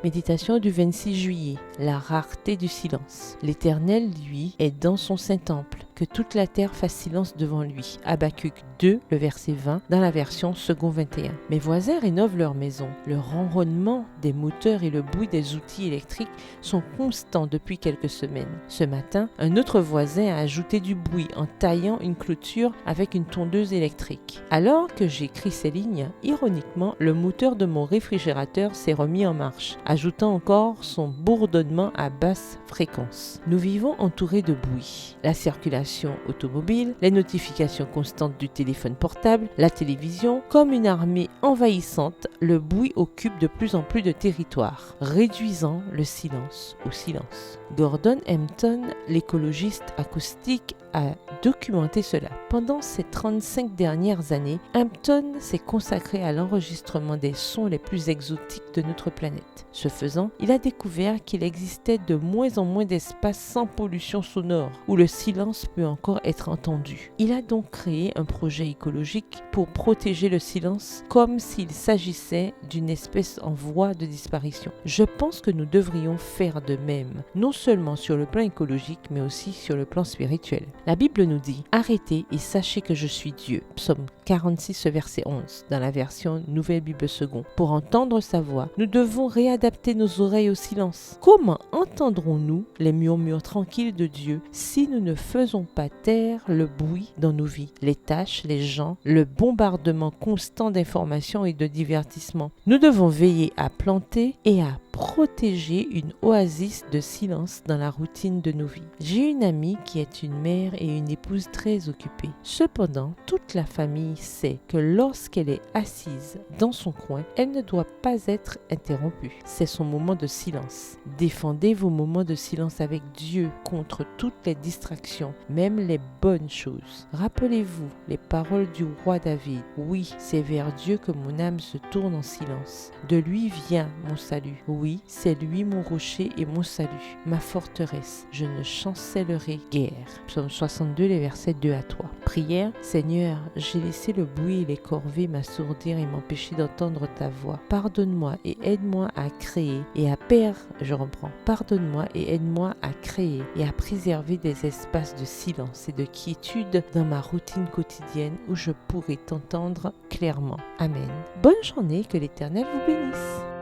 Méditation du 26 juillet. La rareté du silence. L'Éternel, lui, est dans son saint temple. Que toute la terre fasse silence devant lui. Habakkuk 2, le verset 20, dans la version second 21. Mes voisins rénovent leur maison. Le ronronnement des moteurs et le bruit des outils électriques sont constants depuis quelques semaines. Ce matin, un autre voisin a ajouté du bruit en taillant une clôture avec une tondeuse électrique. Alors que j'écris ces lignes, ironiquement, le moteur de mon réfrigérateur s'est remis en marche, ajoutant encore son bourdonnement à basse fréquence. Nous vivons entourés de bruit. La circulation automobile, les notifications constantes du téléphone portable, la télévision, comme une armée envahissante, le bruit occupe de plus en plus de territoire, réduisant le silence au silence. Gordon Hampton, l'écologiste acoustique, a documenté cela. Pendant ces 35 dernières années, Hampton s'est consacré à l'enregistrement des sons les plus exotiques de notre planète. Ce faisant, il a découvert qu'il existait de moins en moins d'espaces sans pollution sonore, où le silence peut encore être entendu. Il a donc créé un projet écologique pour protéger le silence comme s'il s'agissait d'une espèce en voie de disparition. Je pense que nous devrions faire de même, non seulement sur le plan écologique, mais aussi sur le plan spirituel. La Bible nous dit « Arrêtez et sachez que je suis Dieu » Psaume 46, verset 11, dans la version Nouvelle Bible Seconde. Pour entendre sa voix, nous devons réadapter nos oreilles au silence. Comment entendrons-nous les murmures tranquilles de Dieu si nous ne faisons pas taire le bruit dans nos vies, les tâches, les gens, le bombardement constant d'informations et de divertissements? Nous devons veiller à planter et à protéger une oasis de silence dans la routine de nos vies. J'ai une amie qui est une mère et une épouse très occupée. Cependant, toute la famille sait que lorsqu'elle est assise dans son coin, elle ne doit pas être interrompue. C'est son moment de silence. Défendez vos moments de silence avec Dieu contre toutes les distractions, même les bonnes choses. Rappelez-vous les paroles du roi David. Oui, c'est vers Dieu que mon âme se tourne en silence. De lui vient mon salut. Oui, c'est lui mon rocher et mon salut, ma forteresse. Je ne chancellerai guère. Psaume 62, les versets 2 à 3. Prière. Seigneur, j'ai laissé le bruit et les corvées m'assourdir et m'empêcher d'entendre ta voix. Pardonne-moi et aide-moi à créer et à Pardonne-moi et aide-moi à créer et à préserver des espaces de silence et de quiétude dans ma routine quotidienne où je pourrai t'entendre clairement. Amen. Bonne journée, que l'Éternel vous bénisse.